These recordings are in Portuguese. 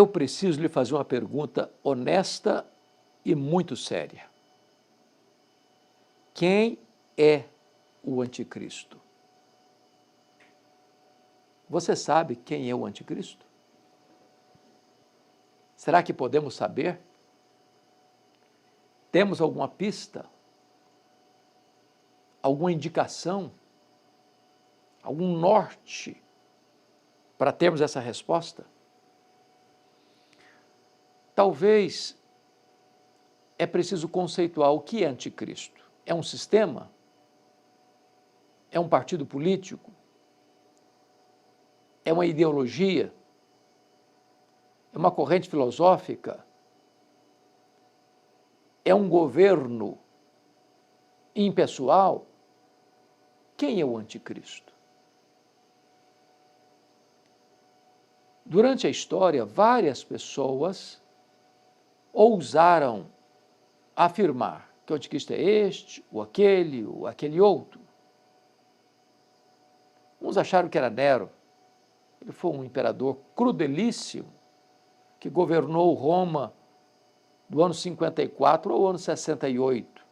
eu preciso lhe fazer uma pergunta honesta e muito séria. Quem é o anticristo? Você sabe quem é o anticristo? Será que podemos saber? Temos alguma pista? Alguma indicação? Algum norte para termos essa resposta? Talvez é preciso conceituar o que é anticristo. É um sistema? É um partido político? É uma ideologia? É uma corrente filosófica? É um governo impessoal? Quem é o anticristo? Durante a história, várias pessoas ousaram afirmar que o anticristo é este, ou aquele outro. Uns acharam que era Nero. Ele foi um imperador crudelíssimo, que governou Roma do ano 54 ao ano 68.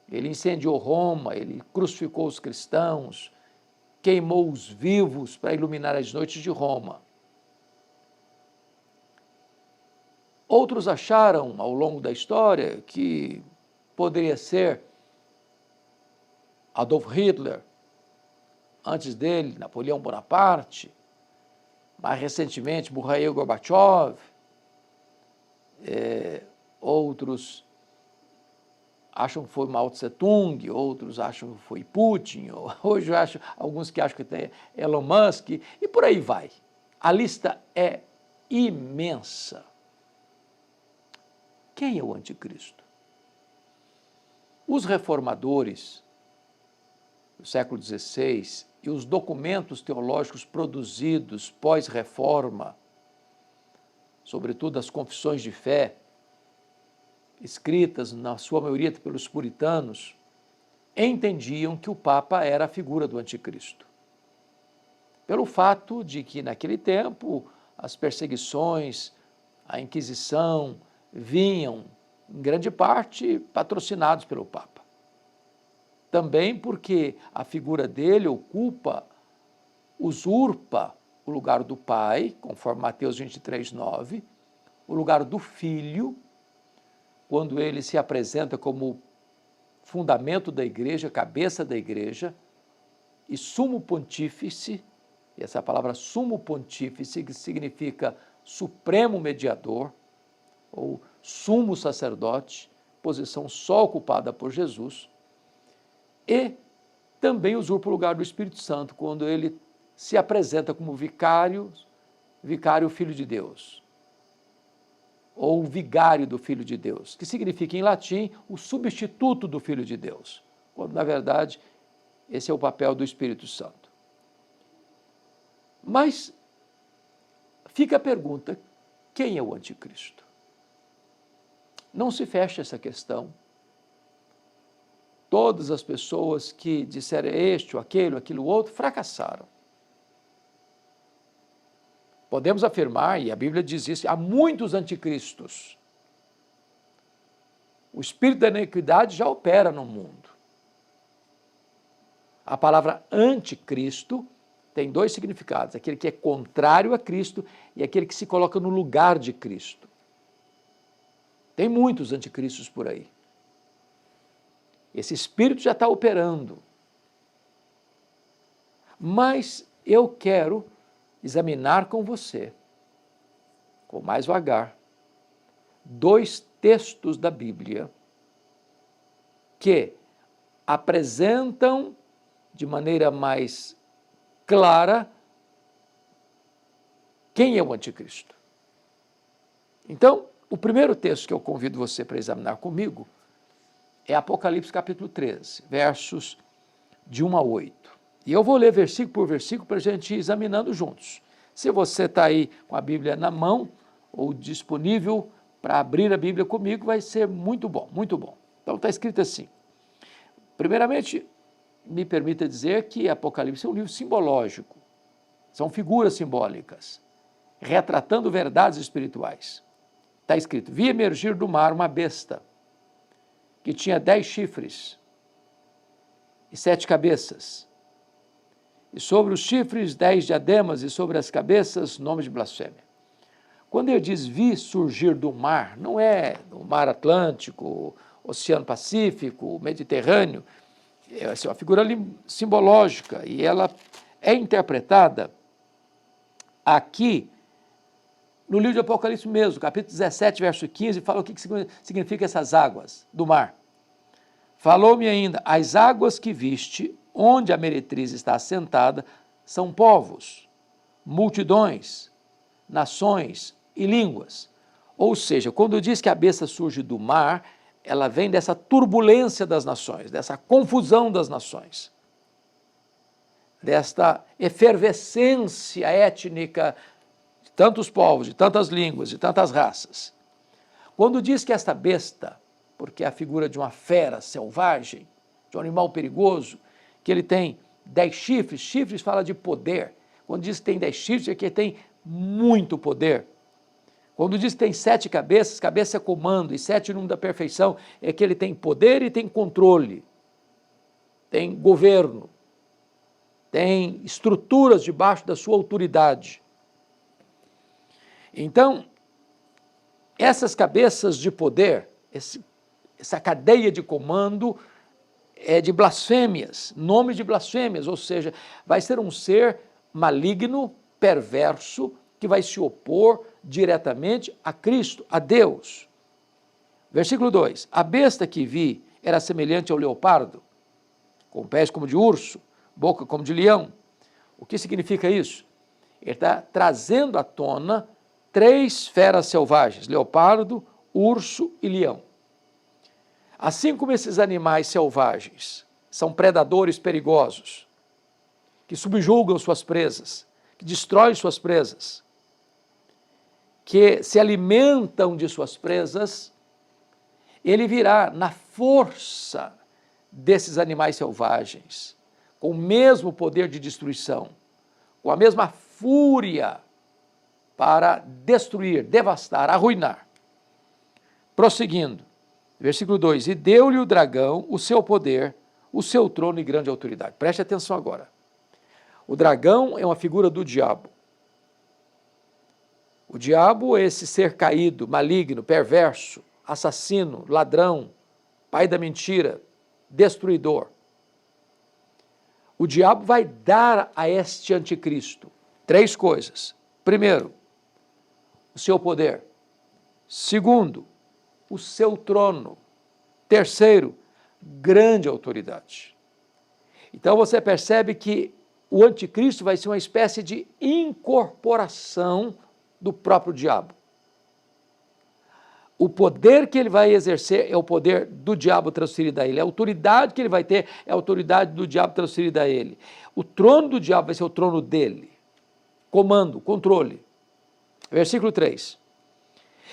Ele incendiou Roma, ele crucificou os cristãos, queimou os vivos para iluminar as noites de Roma. Outros acharam, ao longo da história, que poderia ser Adolf Hitler, antes dele, Napoleão Bonaparte, mais recentemente, Mikhail Gorbachev. Outros acham que foi Mao Tse Tung, outros acham que foi Putin, hoje eu acho, alguns que acham que tem Elon Musk, e por aí vai. A lista é imensa. Quem é o anticristo? Os reformadores do século XVI e os documentos teológicos produzidos pós-reforma, sobretudo as confissões de fé, escritas na sua maioria pelos puritanos, entendiam que o Papa era a figura do anticristo. Pelo fato de que, naquele tempo, as perseguições, a Inquisição, vinham, em grande parte, patrocinados pelo Papa. Também porque a figura dele usurpa o lugar do Pai, conforme Mateus 23:9, o lugar do Filho, quando ele se apresenta como fundamento da igreja, cabeça da igreja, e sumo pontífice, e essa palavra sumo pontífice, que significa supremo mediador, ou sumo sacerdote, posição só ocupada por Jesus, e também usurpa o lugar do Espírito Santo, quando ele se apresenta como vicário Filho de Deus, ou vigário do Filho de Deus, que significa em latim o substituto do Filho de Deus, quando na verdade esse é o papel do Espírito Santo. Mas fica a pergunta, quem é o anticristo? Não se fecha essa questão. Todas as pessoas que disseram este ou aquilo outro, fracassaram. Podemos afirmar, e a Bíblia diz isso, há muitos anticristos. O espírito da iniquidade já opera no mundo. A palavra anticristo tem dois significados, aquele que é contrário a Cristo e aquele que se coloca no lugar de Cristo. Tem muitos anticristos por aí. Esse espírito já está operando. Mas eu quero examinar com você, com mais vagar, dois textos da Bíblia que apresentam de maneira mais clara quem é o anticristo. Então, o primeiro texto que eu convido você para examinar comigo é Apocalipse capítulo 13, versos de 1 a 8. E eu vou ler versículo por versículo para a gente ir examinando juntos. Se você está aí com a Bíblia na mão ou disponível para abrir a Bíblia comigo, vai ser muito bom, muito bom. Então está escrito assim. Primeiramente, me permita dizer que Apocalipse é um livro simbológico. São figuras simbólicas. retratando verdades espirituais. Está escrito: vi emergir do mar uma besta que tinha 10 chifres e 7 cabeças, e sobre os chifres 10 diademas, e sobre as cabeças nomes de blasfêmia. Quando ele diz vi surgir do mar, não é o mar Atlântico, Oceano Pacífico, Mediterrâneo, é uma figura simbológica, e ela é interpretada aqui no livro de Apocalipse mesmo, capítulo 17, verso 15, fala o que significa essas águas do mar. Falou-me ainda: as águas que viste, onde a meretriz está assentada, são povos, multidões, nações e línguas. Ou seja, quando diz que a besta surge do mar, ela vem dessa turbulência das nações, dessa confusão das nações, desta efervescência étnica de tantos povos, de tantas línguas, de tantas raças. Quando diz que esta besta, porque é a figura de uma fera selvagem, de um animal perigoso, que ele tem 10 chifres, chifres fala de poder. Quando diz que tem 10 chifres, é que tem muito poder. Quando diz que tem 7 cabeças, cabeça é comando, e 7 é o número da perfeição, é que ele tem poder e tem controle, tem governo, tem estruturas debaixo da sua autoridade. Então, essas cabeças de poder, essa cadeia de comando é de blasfêmias, nome de blasfêmias, ou seja, vai ser um ser maligno, perverso, que vai se opor diretamente a Cristo, a Deus. Versículo 2: a besta que vi era semelhante ao leopardo, com pés como de urso, boca como de leão. O que significa isso? Ele está trazendo à tona 3 feras selvagens: leopardo, urso e leão. Assim como esses animais selvagens são predadores perigosos, que subjugam suas presas, que destroem suas presas, que se alimentam de suas presas, ele virá na força desses animais selvagens, com o mesmo poder de destruição, com a mesma fúria para destruir, devastar, arruinar. Prosseguindo, versículo 2: e deu-lhe o dragão o seu poder, o seu trono e grande autoridade. Preste atenção agora. O dragão é uma figura do diabo. O diabo é esse ser caído, maligno, perverso, assassino, ladrão, pai da mentira, destruidor. O diabo vai dar a este anticristo 3 coisas. Primeiro, o seu poder. Segundo, o seu trono. Terceiro, grande autoridade. Então você percebe que o anticristo vai ser uma espécie de incorporação do próprio diabo. O poder que ele vai exercer é o poder do diabo transferido a ele. A autoridade que ele vai ter é a autoridade do diabo transferida a ele. O trono do diabo vai ser o trono dele. Comando, controle. Versículo 3.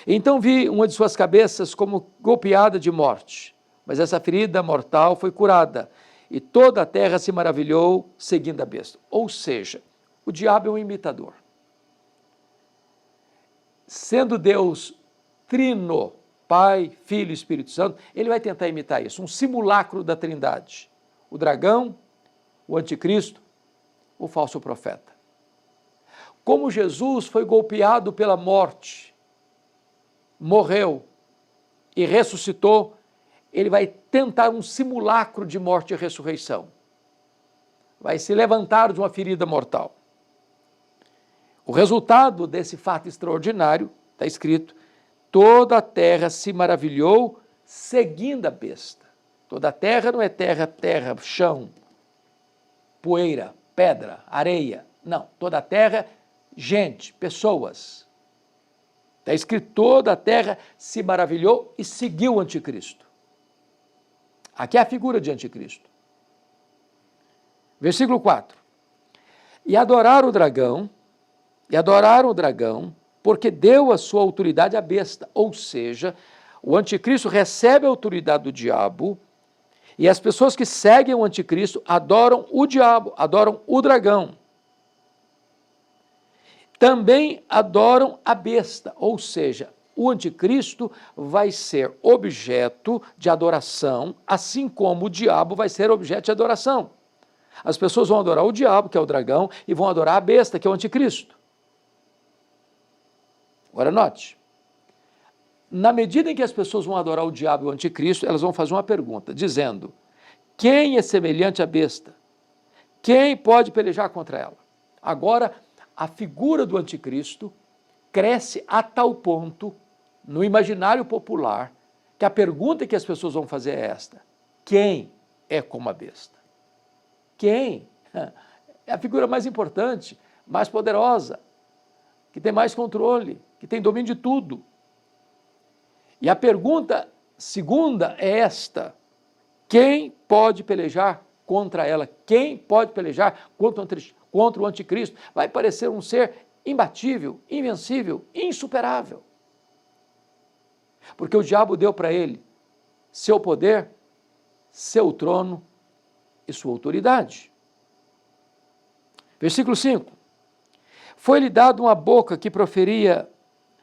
Então vi uma de suas cabeças como golpeada de morte, mas essa ferida mortal foi curada, e toda a terra se maravilhou seguindo a besta. Ou seja, o diabo é um imitador. Sendo Deus trino, Pai, Filho e Espírito Santo, ele vai tentar imitar isso, um simulacro da Trindade. O dragão, o anticristo, o falso profeta. Como Jesus foi golpeado pela morte, morreu e ressuscitou, ele vai tentar um simulacro de morte e ressurreição. Vai se levantar de uma ferida mortal. O resultado desse fato extraordinário, está escrito, toda a terra se maravilhou seguindo a besta. Toda a terra não é terra, chão, poeira, pedra, areia. Não, toda a terra, gente, pessoas. Está escrito, toda a terra se maravilhou e seguiu o anticristo. Aqui é a figura de anticristo. Versículo 4. E adoraram o dragão, porque deu a sua autoridade à besta. Ou seja, o anticristo recebe a autoridade do diabo, e as pessoas que seguem o anticristo adoram o diabo, adoram o dragão. também adoram a besta, ou seja, o anticristo vai ser objeto de adoração, assim como o diabo vai ser objeto de adoração. As pessoas vão adorar o diabo, que é o dragão, e vão adorar a besta, que é o anticristo. Agora note, na medida em que as pessoas vão adorar o diabo e o anticristo, elas vão fazer uma pergunta, dizendo: quem é semelhante à besta? Quem pode pelejar contra ela? Agora, a figura do anticristo cresce a tal ponto no imaginário popular que a pergunta que as pessoas vão fazer é esta: quem é como a besta? Quem? É a figura mais importante, mais poderosa, que tem mais controle, que tem domínio de tudo. E a pergunta segunda é esta: quem pode pelejar contra ela? Quem pode pelejar contra o anticristo? Vai parecer um ser imbatível, invencível, insuperável. Porque o diabo deu para ele seu poder, seu trono e sua autoridade. Versículo 5. Foi-lhe dado uma boca que proferia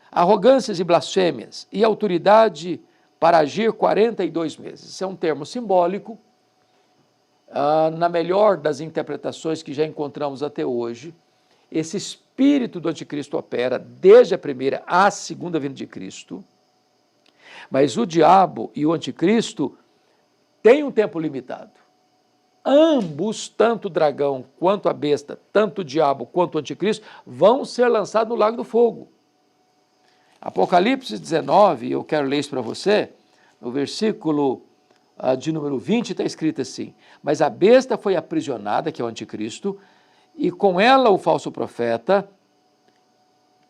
arrogâncias e blasfêmias, e autoridade para agir 42 meses. Isso é um termo simbólico, na melhor das interpretações que já encontramos até hoje. Esse espírito do anticristo opera desde a primeira à segunda vinda de Cristo, mas o diabo e o anticristo têm um tempo limitado. Ambos, tanto o dragão quanto a besta, tanto o diabo quanto o anticristo, vão ser lançados no lago do fogo. Apocalipse 19, eu quero ler isso para você, no versículo de número 20 está escrito assim: mas a besta foi aprisionada, que é o anticristo, e com ela o falso profeta,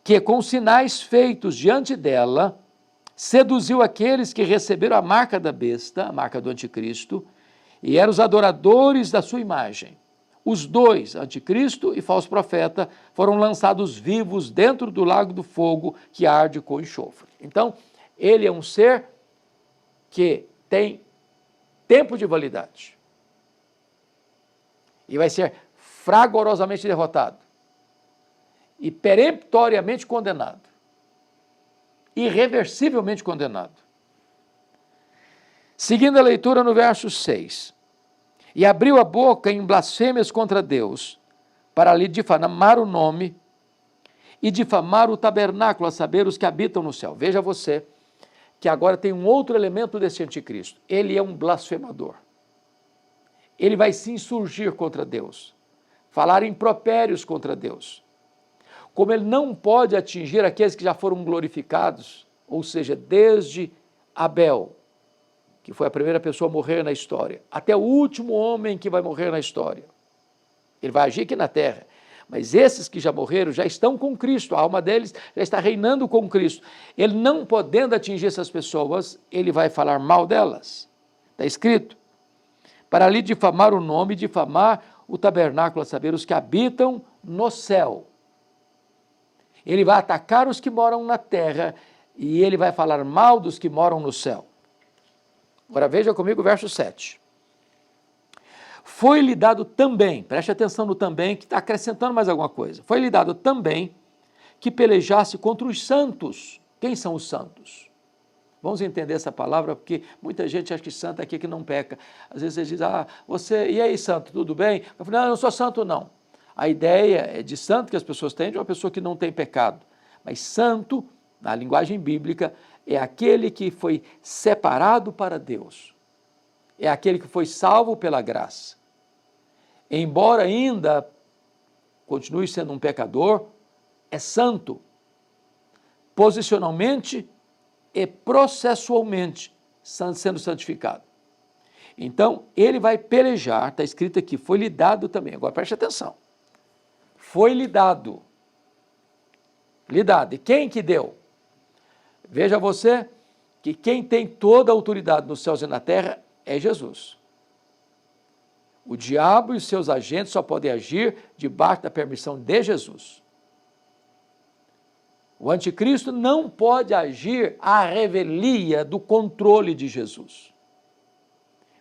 que com sinais feitos diante dela, seduziu aqueles que receberam a marca da besta, a marca do anticristo, e eram os adoradores da sua imagem. Os dois, anticristo e falso profeta, foram lançados vivos dentro do lago do fogo que arde com enxofre. Então, ele é um ser que tem tempo de validade. E vai ser fragorosamente derrotado. E peremptoriamente condenado. Irreversivelmente condenado. Seguindo a leitura no verso 6. E abriu a boca em blasfêmias contra Deus, para lhe difamar o nome e difamar o tabernáculo, a saber, os que habitam no céu. Veja você que agora tem um outro elemento desse anticristo. Ele é um blasfemador. Ele vai se insurgir contra Deus, falar impropérios contra Deus. Como ele não pode atingir aqueles que já foram glorificados, ou seja, desde Abel, que foi a primeira pessoa a morrer na história, até o último homem que vai morrer na história. Ele vai agir aqui na terra. Mas esses que já morreram já estão com Cristo, a alma deles já está reinando com Cristo. Ele não podendo atingir essas pessoas, ele vai falar mal delas. Está escrito: para lhe difamar o nome, difamar o tabernáculo, a saber, os que habitam no céu. Ele vai atacar os que moram na terra e ele vai falar mal dos que moram no céu. Agora veja comigo o verso 7. Foi-lhe dado também, preste atenção no também, que está acrescentando mais alguma coisa. Foi-lhe dado também que pelejasse contra os santos. Quem são os santos? Vamos entender essa palavra, porque muita gente acha que santo é aquele que não peca. Às vezes você diz: você, e aí santo, tudo bem? Eu falo: não, eu não sou santo não. A ideia de santo que as pessoas têm de uma pessoa que não tem pecado. Mas santo, na linguagem bíblica, é aquele que foi separado para Deus. É aquele que foi salvo pela graça. Embora ainda continue sendo um pecador, é santo. Posicionalmente e processualmente sendo santificado. Então, ele vai pelejar, está escrito aqui, foi-lhe dado também. Agora preste atenção. Foi-lhe dado. Lhe dado. E quem que deu? Veja você que quem tem toda a autoridade nos céus e na terra é Jesus. O diabo e os seus agentes só podem agir debaixo da permissão de Jesus. O anticristo não pode agir à revelia do controle de Jesus.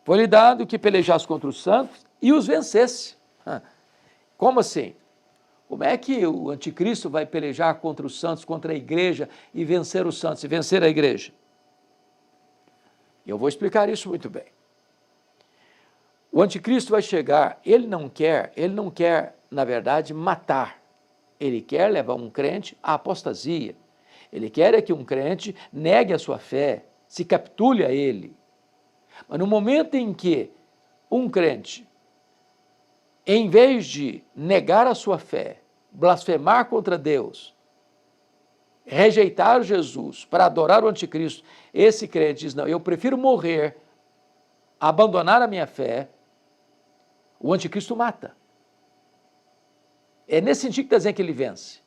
Foi-lhe dado que pelejasse contra os santos e os vencesse. Como assim? Como é que o anticristo vai pelejar contra os santos, contra a igreja e vencer os santos e vencer a igreja? Eu vou explicar isso muito bem. O anticristo vai chegar, ele não quer, na verdade, matar. Ele quer levar um crente à apostasia. Ele quer é que um crente negue a sua fé, se capitule a ele. Mas no momento em que um crente, em vez de negar a sua fé, blasfemar contra Deus, rejeitar Jesus para adorar o anticristo, esse crente diz, não, eu prefiro morrer, abandonar a minha fé, o anticristo mata. É nesse sentido que está dizendo que ele vence.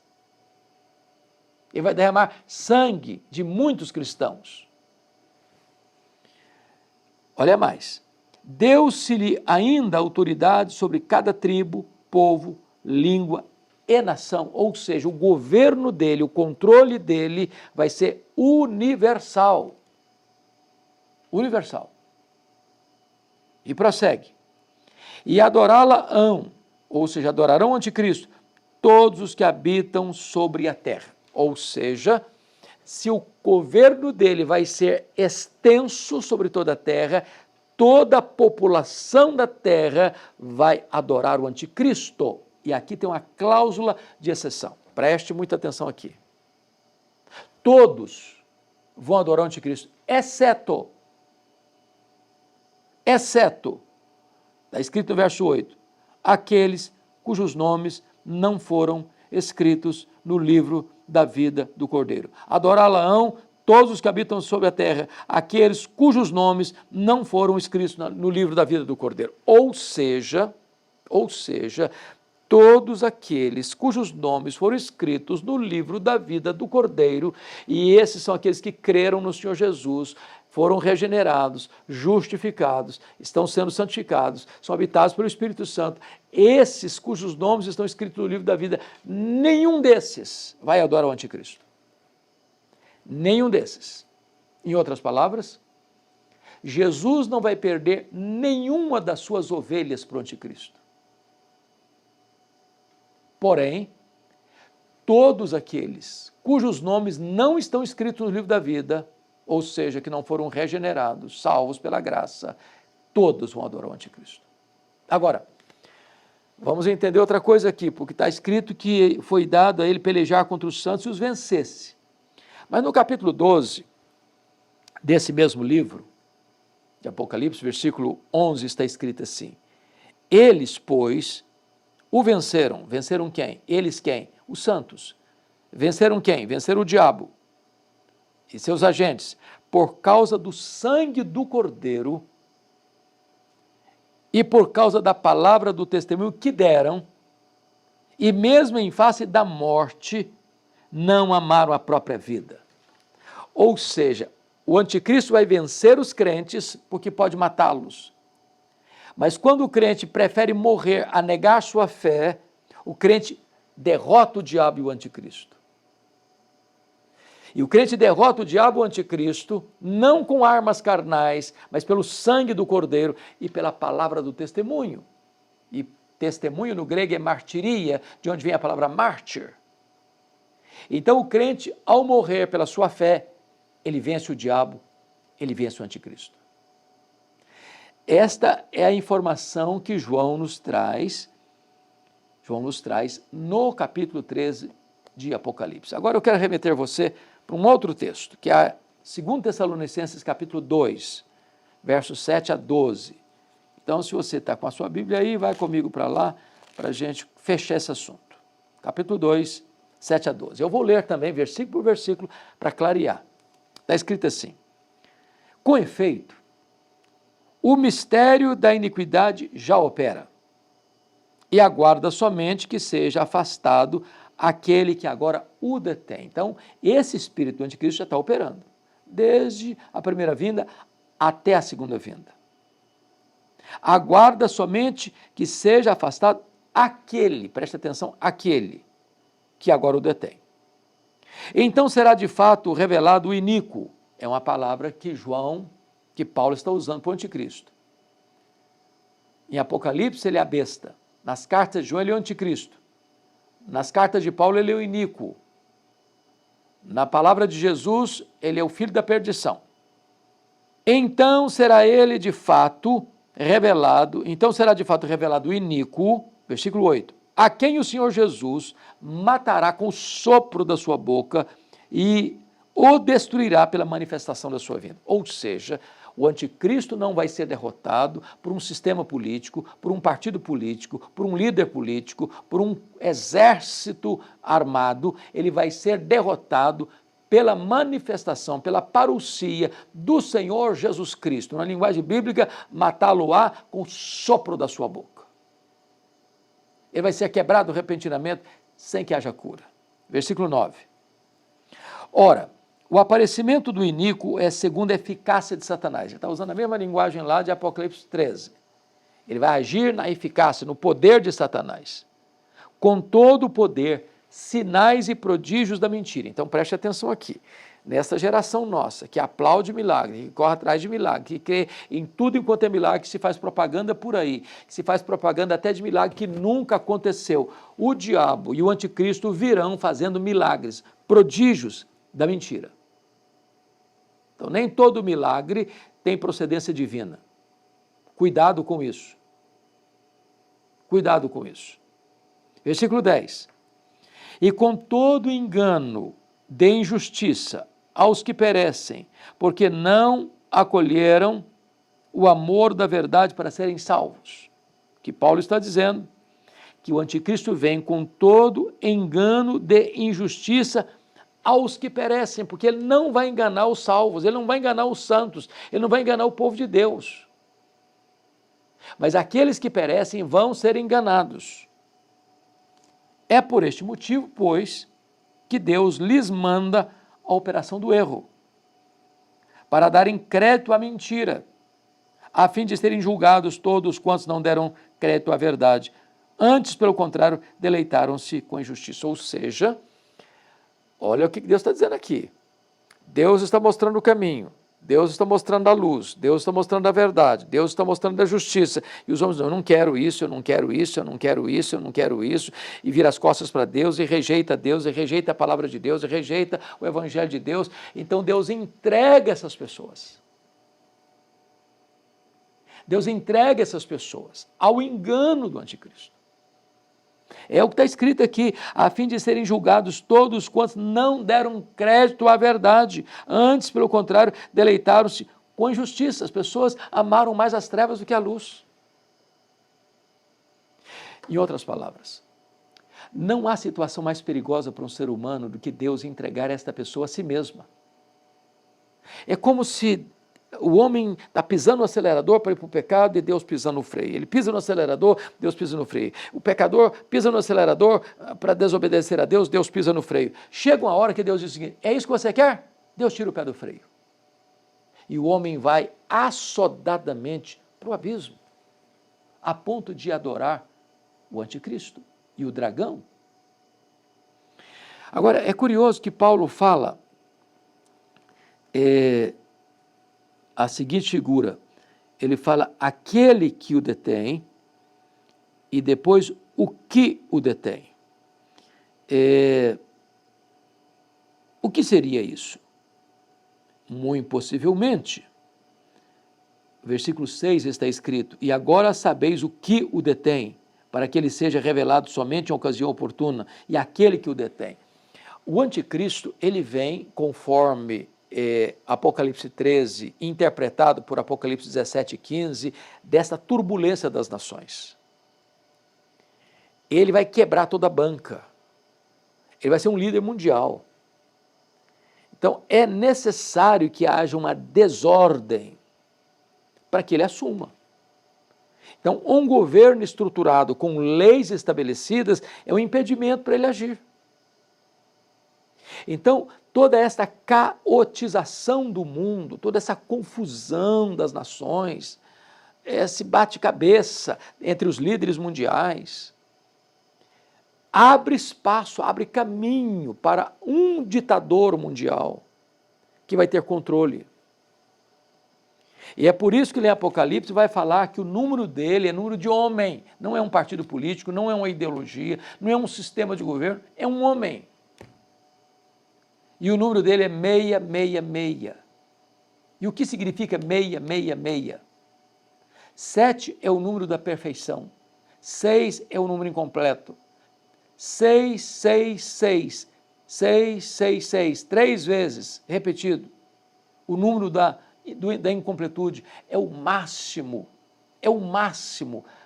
Ele vai derramar sangue de muitos cristãos. Olha mais. Deu-se-lhe ainda autoridade sobre cada tribo, povo, língua e nação. Ou seja, o governo dele, o controle dele vai ser universal. Universal. E prossegue. E adorá-la-ão, ou seja, adorarão o anticristo, todos os que habitam sobre a terra. Ou seja, se o governo dele vai ser extenso sobre toda a terra, toda a população da terra vai adorar o anticristo. E aqui tem uma cláusula de exceção. Preste muita atenção aqui. Todos vão adorar o anticristo, exceto, está escrito no verso 8, aqueles cujos nomes não foram escritos no livro da vida do Cordeiro. Adorá-la-ão todos os que habitam sobre a terra, aqueles cujos nomes não foram escritos no livro da vida do Cordeiro. Ou seja, todos aqueles cujos nomes foram escritos no livro da vida do Cordeiro, e esses são aqueles que creram no Senhor Jesus, foram regenerados, justificados, estão sendo santificados, são habitados pelo Espírito Santo. Esses cujos nomes estão escritos no livro da vida, nenhum desses vai adorar o anticristo. Nenhum desses. Em outras palavras, Jesus não vai perder nenhuma das suas ovelhas para o anticristo. Porém, todos aqueles cujos nomes não estão escritos no livro da vida, ou seja, que não foram regenerados, salvos pela graça, todos vão adorar o anticristo. Agora, vamos entender outra coisa aqui, porque está escrito que foi dado a ele pelejar contra os santos e os vencesse. Mas no capítulo 12 desse mesmo livro, de Apocalipse, versículo 11, está escrito assim, eles, pois, o venceram. Venceram quem? Eles quem? Os santos. Venceram quem? Venceram o diabo e seus agentes, por causa do sangue do Cordeiro e por causa da palavra do testemunho que deram, e mesmo em face da morte, não amaram a própria vida. Ou seja, o anticristo vai vencer os crentes porque pode matá-los. Mas quando o crente prefere morrer a negar sua fé, o crente derrota o diabo e o anticristo. E o crente derrota o diabo e o anticristo, não com armas carnais, mas pelo sangue do Cordeiro e pela palavra do testemunho. E testemunho no grego é martiria, de onde vem a palavra mártir. Então o crente, ao morrer pela sua fé, ele vence o diabo, ele vence o anticristo. Esta é a informação que João nos traz no capítulo 13 de Apocalipse. Agora eu quero remeter você para um outro texto, que é 2 Tessalonicenses capítulo 2, versos 7 a 12. Então, se você está com a sua Bíblia aí, vai comigo para lá, para a gente fechar esse assunto. Capítulo 2, 7 a 12. Eu vou ler também, versículo por versículo, para clarear. Está escrito assim, com efeito, o mistério da iniquidade já opera, e aguarda somente que seja afastado aquele que agora o detém. Então, esse espírito do anticristo já está operando, desde a primeira vinda até a segunda vinda. Aguarda somente que seja afastado aquele, presta atenção, aquele que agora o detém. Então será de fato revelado o iníquo, é uma palavra que Paulo está usando para o anticristo. Em Apocalipse ele é a besta, nas cartas de João ele é o anticristo. Nas cartas de Paulo, ele é o iníquo. Na palavra de Jesus, ele é o filho da perdição. Então será de fato revelado o iníquo, versículo 8, a quem o Senhor Jesus matará com o sopro da sua boca e o destruirá pela manifestação da sua vinda. Ou seja, o anticristo não vai ser derrotado por um sistema político, por um partido político, por um líder político, por um exército armado. Ele vai ser derrotado pela manifestação, pela parousia do Senhor Jesus Cristo. Na linguagem bíblica, matá-lo-á com o sopro da sua boca. Ele vai ser quebrado repentinamente sem que haja cura. Versículo 9. Ora, o aparecimento do iníquo é segundo a eficácia de Satanás. Ele está usando a mesma linguagem lá de Apocalipse 13. Ele vai agir na eficácia, no poder de Satanás. Com todo o poder, sinais e prodígios da mentira. Então preste atenção aqui. Nessa geração nossa, que aplaude milagre, que corre atrás de milagre, que crê em tudo enquanto é milagre, que se faz propaganda por aí, que se faz propaganda até de milagre que nunca aconteceu. O diabo e o anticristo virão fazendo milagres, prodígios da mentira. Então nem todo milagre tem procedência divina. Cuidado com isso. Cuidado com isso. Versículo 10. E com todo engano de injustiça aos que perecem, porque não acolheram o amor da verdade para serem salvos. Que Paulo está dizendo que o anticristo vem com todo engano de injustiça aos que perecem, porque ele não vai enganar os salvos, ele não vai enganar os santos, ele não vai enganar o povo de Deus. Mas aqueles que perecem vão ser enganados. É por este motivo, pois, que Deus lhes manda a operação do erro, para darem crédito à mentira, a fim de serem julgados todos quantos não deram crédito à verdade. Antes, pelo contrário, deleitaram-se com a injustiça. Ou seja, olha o que Deus está dizendo aqui. Deus está mostrando o caminho, Deus está mostrando a luz, Deus está mostrando a verdade, Deus está mostrando a justiça. E os homens dizem, eu não quero isso, eu não quero isso, eu não quero isso, eu não quero isso. E vira as costas para Deus e rejeita a palavra de Deus, e rejeita o evangelho de Deus. Então Deus entrega essas pessoas. Deus entrega essas pessoas ao engano do anticristo. É o que está escrito aqui, a fim de serem julgados todos quantos não deram crédito à verdade. Antes, pelo contrário, deleitaram-se com a injustiça. As pessoas amaram mais as trevas do que a luz. Em outras palavras, não há situação mais perigosa para um ser humano do que Deus entregar esta pessoa a si mesma. É como se o homem está pisando no acelerador para ir para o pecado e Deus pisa no freio. Ele pisa no acelerador, Deus pisa no freio. O pecador pisa no acelerador para desobedecer a Deus, Deus pisa no freio. Chega uma hora que Deus diz o seguinte, é isso que você quer? Deus tira o pé do freio. E o homem vai assodadamente para o abismo, a ponto de adorar o anticristo e o dragão. Agora, é curioso que Paulo fala a seguinte figura, ele fala aquele que o detém e depois o que o detém. O que seria isso? Muito possivelmente, versículo 6 está escrito, e agora sabeis o que o detém, para que ele seja revelado somente em ocasião oportuna, e aquele que o detém. O anticristo, ele vem conforme Apocalipse 13, interpretado por Apocalipse 17 e 15, dessa turbulência das nações. Ele vai quebrar toda a banca. Ele vai ser um líder mundial. Então, é necessário que haja uma desordem para que ele assuma. Então, um governo estruturado com leis estabelecidas é um impedimento para ele agir. Então, toda essa caotização do mundo, toda essa confusão das nações, esse bate-cabeça entre os líderes mundiais, abre espaço, abre caminho para um ditador mundial que vai ter controle. E é por isso que em Apocalipse vai falar que o número dele é número de homem, não é um partido político, não é uma ideologia, não é um sistema de governo, é um homem. E o número dele é 666. E o que significa 666? 7 é o número da perfeição, 6 é o número incompleto, 666, 666, 3 vezes repetido, o número da incompletude é o máximo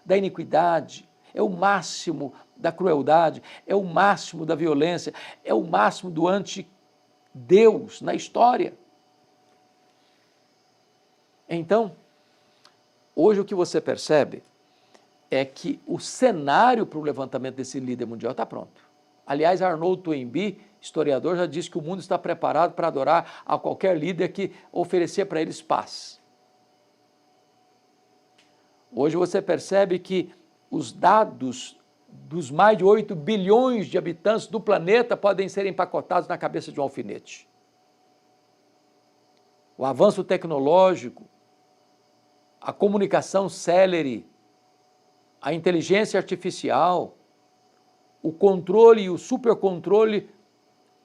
da iniquidade, é o máximo da crueldade, é o máximo da violência, é o máximo do anti-Deus na história. Então, hoje o que você percebe é que o cenário para o levantamento desse líder mundial está pronto. Aliás, Arnold Toynbee, historiador, já disse que o mundo está preparado para adorar a qualquer líder que oferecer para eles paz. Hoje você percebe que os dados dos mais de 8 bilhões de habitantes do planeta podem ser empacotados na cabeça de um alfinete. O avanço tecnológico, a comunicação célere, a inteligência artificial, o controle e o supercontrole,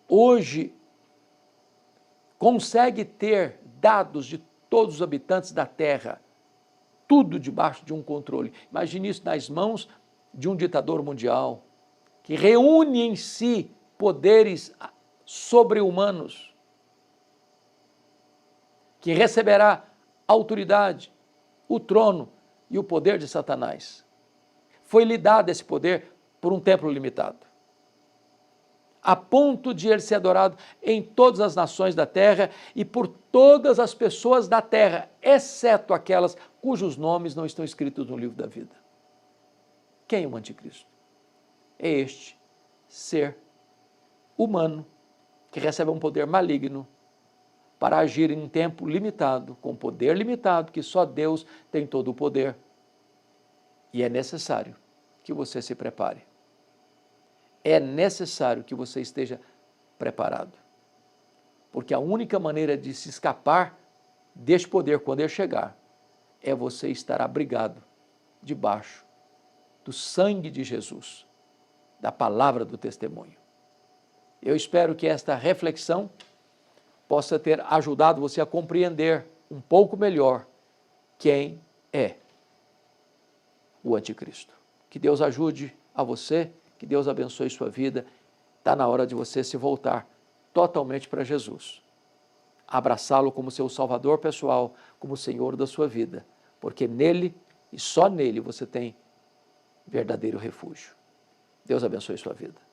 hoje consegue ter dados de todos os habitantes da Terra, tudo debaixo de um controle. Imagine isso nas mãos de um ditador mundial, que reúne em si poderes sobre-humanos, que receberá autoridade, o trono e o poder de Satanás. Foi-lhe dado esse poder por um tempo limitado, a ponto de ele ser adorado em todas as nações da terra e por todas as pessoas da terra, exceto aquelas cujos nomes não estão escritos no livro da vida. Quem é o anticristo? É este ser humano que recebe um poder maligno para agir em um tempo limitado, com poder limitado, que só Deus tem todo o poder. E é necessário que você se prepare. É necessário que você esteja preparado. Porque a única maneira de se escapar deste poder quando ele chegar é você estar abrigado debaixo do sangue de Jesus, da palavra do testemunho. Eu espero que esta reflexão possa ter ajudado você a compreender um pouco melhor quem é o anticristo. Que Deus ajude a você, que Deus abençoe sua vida. Está na hora de você se voltar totalmente para Jesus. Abraçá-lo como seu salvador pessoal, como Senhor da sua vida, porque nele e só nele você tem verdadeiro refúgio. Deus abençoe sua vida.